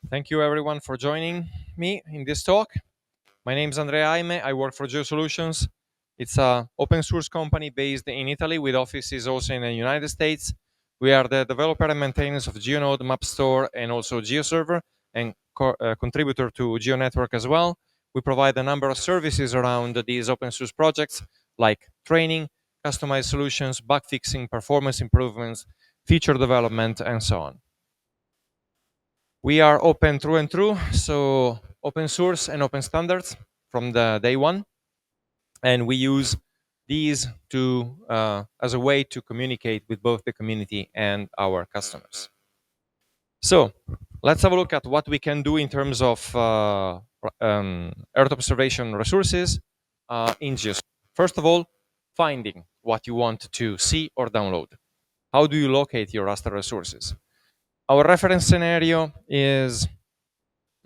Thank you everyone for joining me in this talk. My name is Andrea Aime. I work for GeoSolutions. It's an open source company based in Italy with offices also in the United States. We are the developer and maintainers of GeoNode, MapStore, and also GeoServer, and contributor to GeoNetwork as well. We provide a number of services around these open source projects like training, customized solutions, bug fixing, performance improvements, feature development, and so on. We are open through and through, so open source and open standards from the day one. And we use these to as a way to communicate with both the community and our customers. So let's have a look at what we can do in terms of Earth observation resources in GeoServer. First of all, finding what you want to see or download. How do you locate your raster resources? Our reference scenario has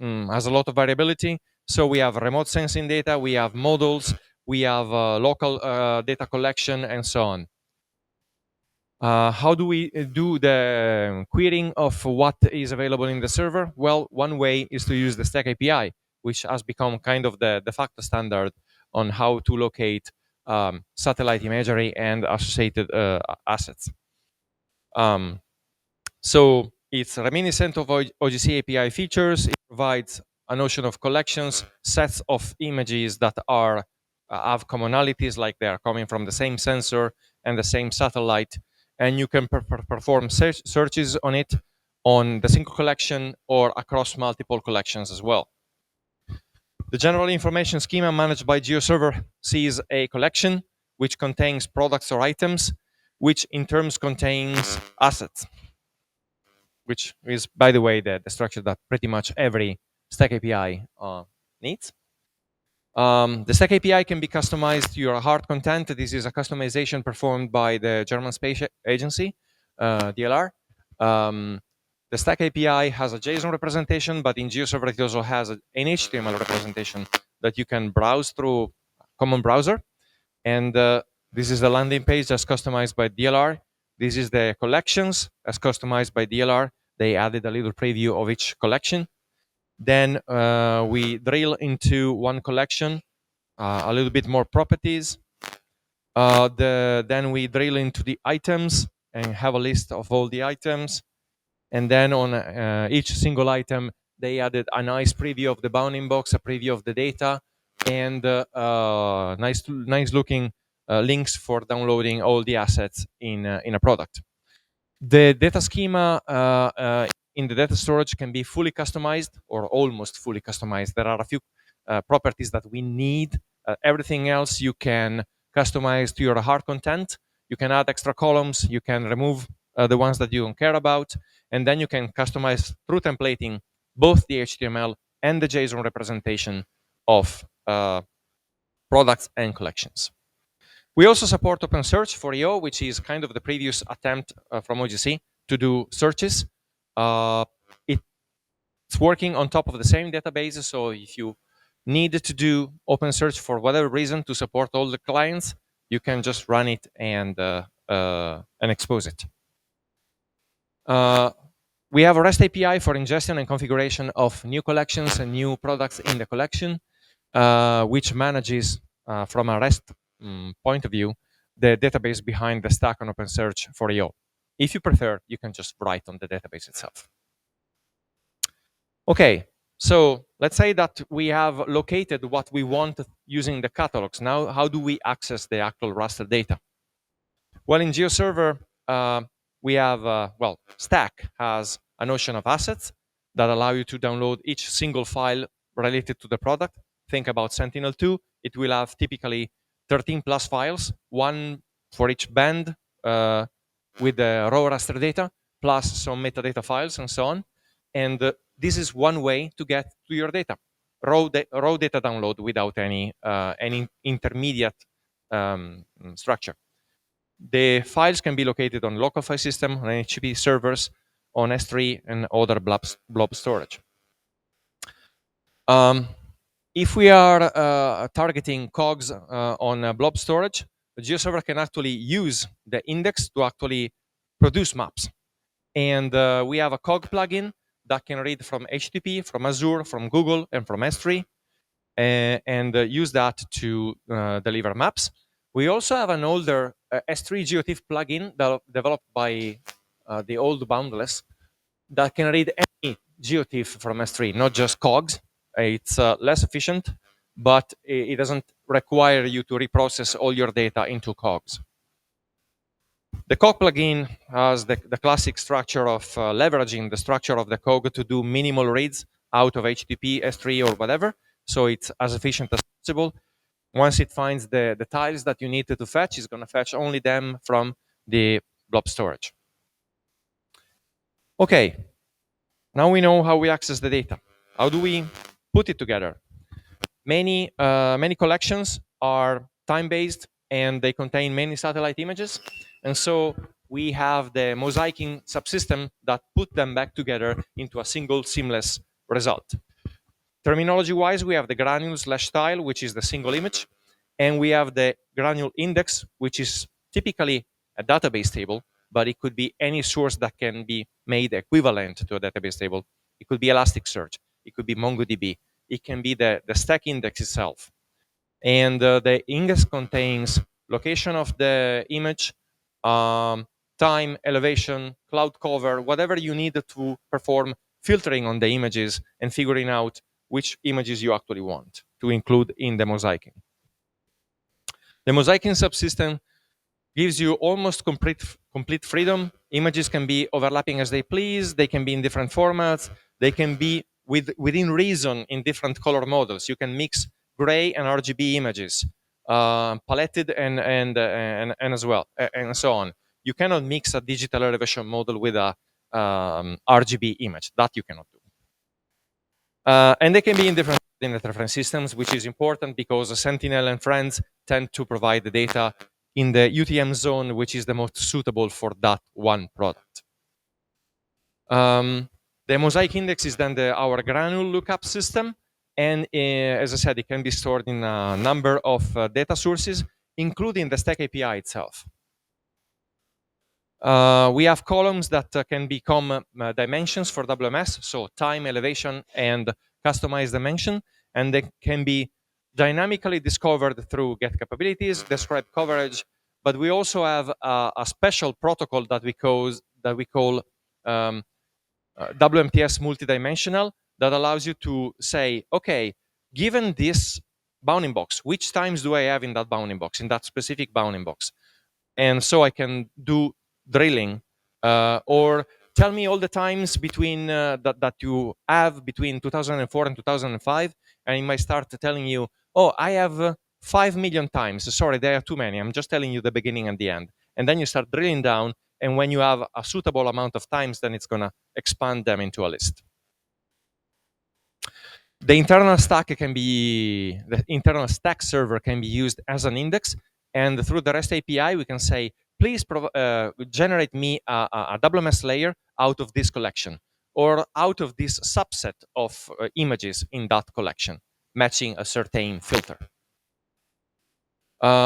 a lot of variability. So we have remote sensing data, we have models, we have local data collection, and so on. How do we do the querying of what is available in the server? Well, one way is to use the STAC API, which has become kind of the de facto standard on how to locate satellite imagery and associated assets. So it's reminiscent of OGC API features. It provides a notion of collections, sets of images that are have commonalities, like they are coming from the same sensor and the same satellite, and you can perform searches on it on the single collection or across multiple collections as well. The general information schema managed by GeoServer sees a collection which contains products or items, which in turn contains assets, which is, by the way, the structure that pretty much every STAC API needs. The STAC API can be customized to your hard content. This is a customization performed by the German Space Agency, DLR. The STAC API has a JSON representation, but in GeoServer it also has an HTML representation that you can browse through a common browser. And this is the landing page that's customized by DLR. This is the collections as customized by DLR. They added a little preview of each collection. Then we drill into one collection, a little bit more properties. Then we drill into the items and have a list of all the items. And then on each single item, they added a nice preview of the bounding box, a preview of the data, and nice looking links for downloading all the assets in a product. The data schema in the data storage can be fully customized or almost fully customized. There are a few properties that we need. Everything else you can customize to your hard content. You can add extra columns. You can remove the ones that you don't care about. And then you can customize through templating both the HTML and the JSON representation of products and collections. We also support OpenSearch for EO, which is kind of the previous attempt from OGC to do searches. It's working on top of the same database, so if you need to do OpenSearch for whatever reason to support all the clients, you can just run it and expose it. We have a REST API for ingestion and configuration of new collections and new products in the collection, which manages from a REST point of view the database behind the stack on OpenSearch for EO. If you prefer, you can just write on the database itself. Okay, so let's say that we have located what we want using the catalogs. Now, how do we access the actual raster data? Well, in GeoServer, we have, well, STAC has a notion of assets that allow you to download each single file related to the product. Think about Sentinel-2. It will have typically 13 plus files, one for each band with the raw raster data, plus some metadata files and so on. And this is one way to get to your data, raw data download without any intermediate structure. The files can be located on local file system, on HTTP servers, on S3, and other blob storage. If we are targeting COGs on blob storage, the GeoServer can actually use the index to actually produce maps. And we have a COG plugin that can read from HTTP, from Azure, from Google, and from S3, and use that to deliver maps. We also have an older S3 GeoTIFF plugin developed by the old Boundless that can read any GeoTIFF from S3, not just COGs. It's less efficient, but it doesn't require you to reprocess all your data into COGs. The COG plugin has the classic structure of leveraging the structure of the COG to do minimal reads out of HTTP, S3, or whatever. So it's as efficient as possible. Once it finds the tiles that you need to fetch, it's going to fetch only them from the blob storage. Okay, now we know how we access the data. How do we put it together? Many collections are time-based and they contain many satellite images. And so we have the mosaicing subsystem that put them back together into a single seamless result. Terminology-wise, we have the granule/tile, which is the single image, and we have the granule index, which is typically a database table, but it could be any source that can be made equivalent to a database table. It could be Elasticsearch, it could be MongoDB, it can be the stack index itself. And the index contains location of the image, time, elevation, cloud cover, whatever you need to perform filtering on the images and figuring out which images you actually want to include in the mosaicing. The mosaicing subsystem gives you almost complete freedom. Images can be overlapping as they please. They can be in different formats. They can be within reason in different color models. You can mix gray and RGB images, paletted and as well, and so on. You cannot mix a digital elevation model with a RGB image. That you cannot do. And they can be in different reference systems, which is important because Sentinel and friends tend to provide the data in the UTM zone, which is the most suitable for that one product. The mosaic index is then our granule lookup system. And as I said, it can be stored in a number of data sources, including the Stack API itself. We have columns that can become dimensions for WMS, so time, elevation, and customized dimension, and they can be dynamically discovered through get capabilities, describe coverage, but we also have a special protocol that we call WMTS multidimensional that allows you to say, okay, given this bounding box, which times do I have in that bounding box, in that specific bounding box? And so I can do drilling or tell me all the times between that you have between 2004 and 2005, and it might start telling you, oh, I have 5 million times. Sorry, there are too many. I'm just telling you the beginning and the end. And then you start drilling down, and when you have a suitable amount of times, then it's going to expand them into a list. The internal stack server can be used as an index, and through the REST API, we can say, please generate me a WMS layer out of this collection, or out of this subset of images in that collection, matching a certain filter.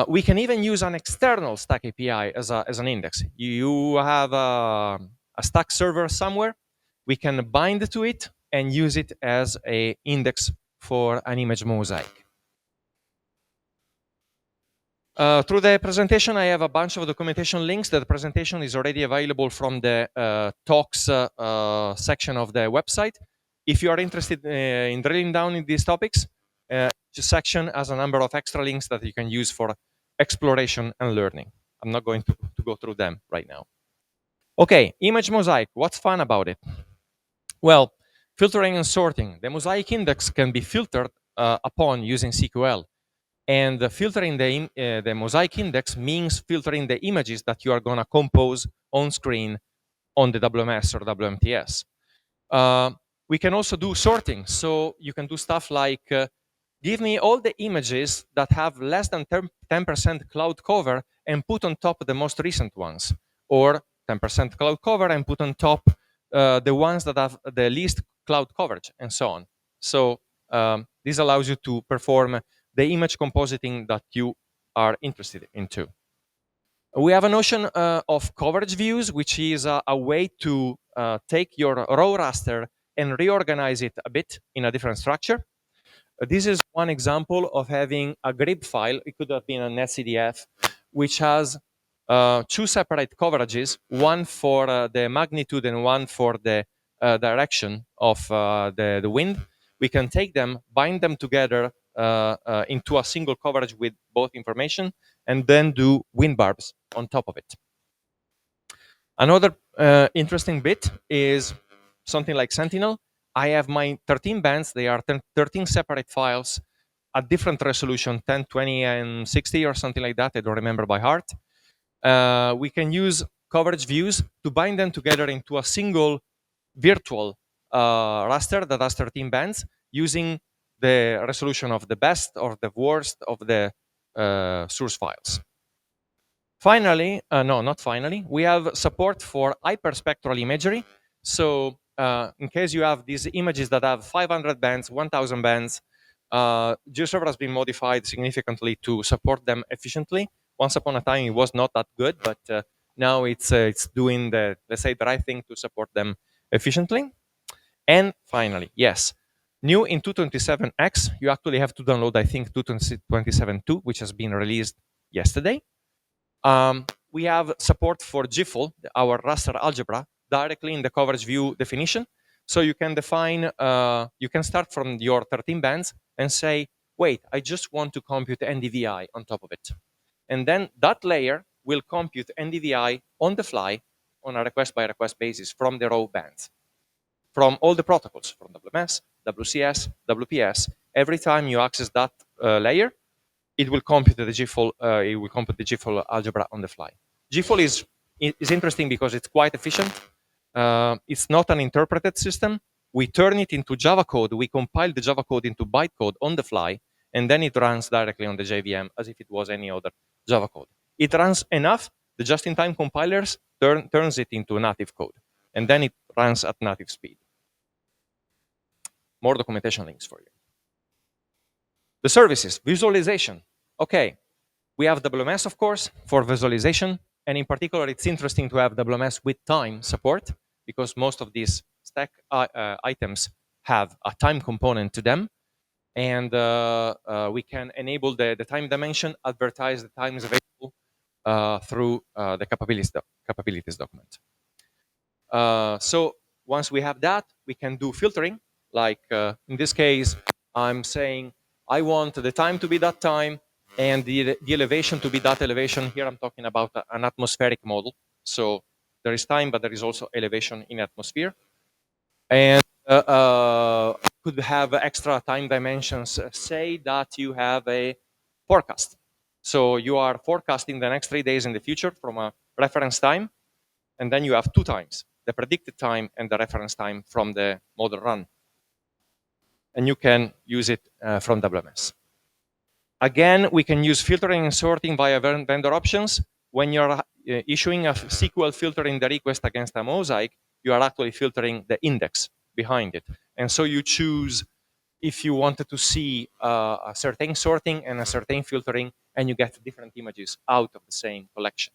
We can even use an external Stack API as an index. You have a Stack server somewhere. We can bind to it and use it as an index for an image mosaic. Through the presentation, I have a bunch of documentation links. The presentation is already available from the talks section of the website. If you are interested in drilling down in these topics, each section has a number of extra links that you can use for exploration and learning. I'm not going to go through them right now. Okay, image mosaic. What's fun about it? Well, filtering and sorting. The mosaic index can be filtered upon using CQL. And filtering the mosaic index means filtering the images that you are going to compose on screen on the WMS or WMTS. We can also do sorting. So you can do stuff like, give me all the images that have less than 10% cloud cover and put on top the most recent ones. Or 10% cloud cover and put on top the ones that have the least cloud coverage, and so on. So this allows you to perform the image compositing that you are interested into. We have a notion of coverage views, which is a way to take your raw raster and reorganize it a bit in a different structure. This is one example of having a grid file. It could have been a netcdf, which has two separate coverages, one for the magnitude and one for the direction of the wind. We can take them, bind them together into a single coverage with both information, and then do wind barbs on top of it. Another interesting bit is something like Sentinel. I have my 13 bands. They are 13 separate files at different resolution, 10, 20, and 60 or something like that. I don't remember by heart. We can use coverage views to bind them together into a single virtual raster that has 13 bands using the resolution of the best or the worst of the source files. Finally, no, not finally, we have support for hyperspectral imagery. So in case you have these images that have 500 bands, 1000 bands, GeoServer has been modified significantly to support them efficiently. Once upon a time, it was not that good, but now it's doing the, let's say, the right thing to support them efficiently. And finally, yes, new in 227X, you actually have to download, I think, 227.2, which has been released yesterday. We have support for GIFL, our raster algebra, directly in the coverage view definition. So you can define, you can start from your 13 bands and say, wait, I just want to compute NDVI on top of it. And then that layer will compute NDVI on the fly on a request by request basis from the raw bands, from all the protocols, from WMS, WCS, WPS. Every time you access that layer, it will compute the GIFL. It will compute the GIFL algebra on the fly. GIFL is interesting because it's quite efficient. It's not an interpreted system. We turn it into Java code. We compile the Java code into bytecode on the fly, and then it runs directly on the JVM as if it was any other Java code. It runs enough. The just-in-time compilers turns it into native code, and then it runs at native speed. More documentation links for you. The services, visualization. Okay, we have WMS, of course, for visualization. And in particular, it's interesting to have WMS with time support because most of these stack items have a time component to them. And we can enable the time dimension, advertise the times available through the capabilities document. So once we have that, we can do filtering. Like in this case, I'm saying I want the time to be that time and the elevation to be that elevation. Here I'm talking about an atmospheric model. So there is time, but there is also elevation in atmosphere. And could have extra time dimensions. Say that you have a forecast. So you are forecasting the next 3 days in the future from a reference time. And then you have two times, the predicted time and the reference time from the model run. And you can use it from WMS. Again, we can use filtering and sorting via vendor options. When you're issuing a SQL filter in the request against a mosaic, you are actually filtering the index behind it. And so you choose if you wanted to see a certain sorting and a certain filtering, and you get different images out of the same collection.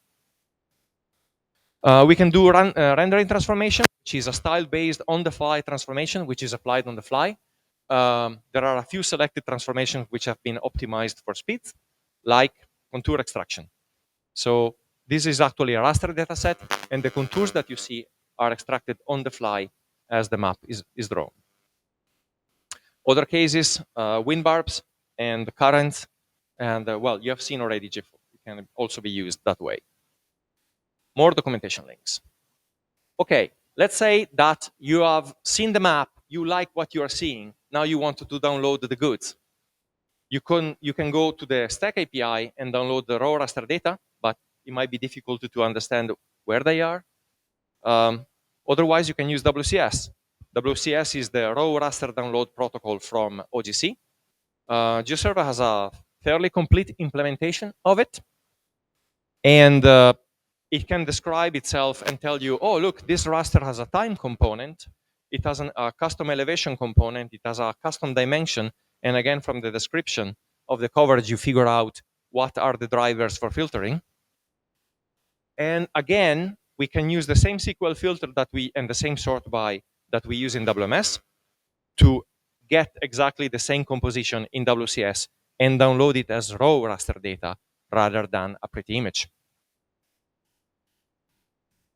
We can do rendering transformation, which is a style-based on-the-fly transformation, which is applied on the fly. There are a few selected transformations which have been optimized for speed, like contour extraction. So this is actually a raster data set, and the contours that you see are extracted on the fly as the map is drawn. Other cases, wind barbs and currents, and well, you have seen already GIFL. It can also be used that way. More documentation links. Okay, let's say that you have seen the map, you like what you are seeing, now you want to download the goods. You can go to the STAC API and download the raw raster data, but it might be difficult to understand where they are. Otherwise, you can use WCS. WCS is the raw raster download protocol from OGC. GeoServer has a fairly complete implementation of it. And it can describe itself and tell you, oh, look, this raster has a time component. It has a custom elevation component. It has a custom dimension. And again, from the description of the coverage, you figure out what are the drivers for filtering. And again, we can use the same SQL filter that and the same sort by that we use in WMS to get exactly the same composition in WCS and download it as raw raster data rather than a pretty image.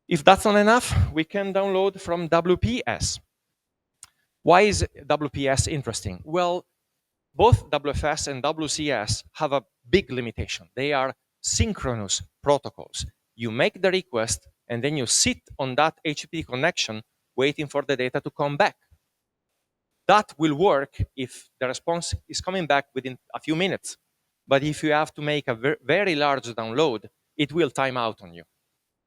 If that's not enough, we can download from WPS. Why is WPS interesting? Well, both WFS and WCS have a big limitation. They are synchronous protocols. You make the request, and then you sit on that HTTP connection waiting for the data to come back. That will work if the response is coming back within a few minutes. But if you have to make a very large download, it will time out on you.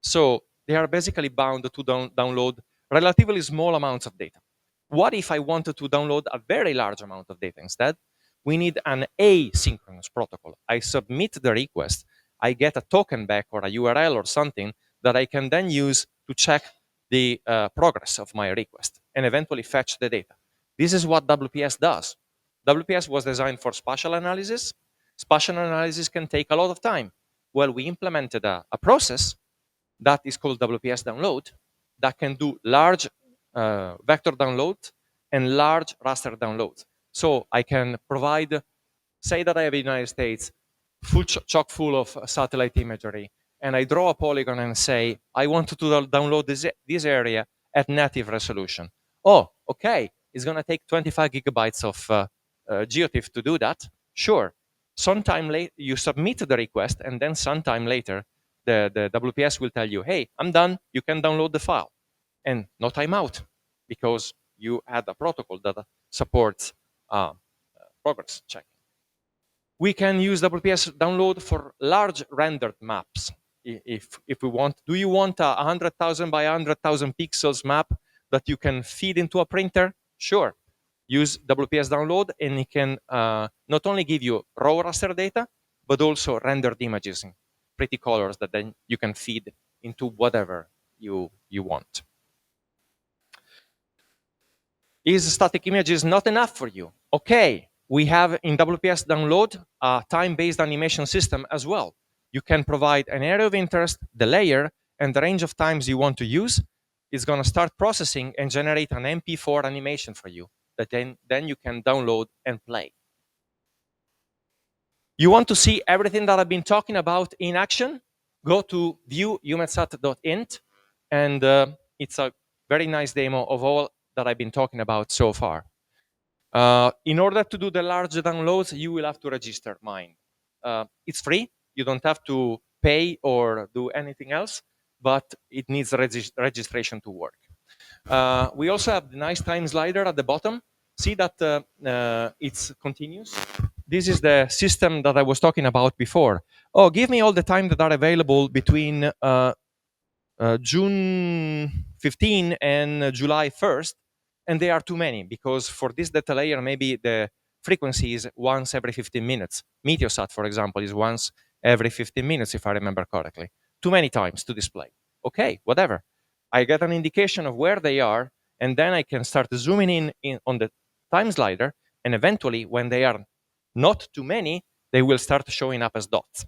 So they are basically bound to download relatively small amounts of data. What if I wanted to download a very large amount of data instead? We need an asynchronous protocol. I submit the request, I get a token back or a URL or something that I can then use to check the progress of my request and eventually fetch the data. This is what WPS does. WPS was designed for spatial analysis. Spatial analysis can take a lot of time. Well, we implemented a process that is called WPS download that can do large vector download and large raster downloads. So I can provide, say that I have a United States chock full of satellite imagery, and I draw a polygon and say, I want to download this area at native resolution. Oh, okay, it's going to take 25 gigabytes of GeoTIFF to do that. Sure. Sometime later, you submit the request, and then sometime later, the WPS will tell you, hey, I'm done, you can download the file. And no timeout, because you add a protocol that supports progress checking. We can use WPS download for large rendered maps if we want. Do you want a 100,000 by 100,000 pixels map that you can feed into a printer? Sure. Use WPS download, and it can not only give you raw raster data, but also rendered images in pretty colors that then you can feed into whatever you want. Is static images not enough for you? Okay, we have in WPS download a time-based animation system as well. You can provide an area of interest, the layer, and the range of times you want to use. It's going to start processing and generate an MP4 animation for you that then you can download and play. You want to see everything that I've been talking about in action? Go to view-umetsat.int, and it's a very nice demo of all that I've been talking about so far. In order to do the large downloads, you will have to register mine. It's free. You don't have to pay or do anything else, but it needs registration to work. We also have the nice time slider at the bottom. See that it's continuous. This is the system that I was talking about before. Oh, give me all the time that are available between June 15 and July 1st, and they are too many, because for this data layer, maybe the frequency is once every 15 minutes. Meteosat, for example, is once every 15 minutes, if I remember correctly. Too many times to display. Okay, whatever. I get an indication of where they are, and then I can start zooming in on the time slider, and eventually, when they are not too many, they will start showing up as dots.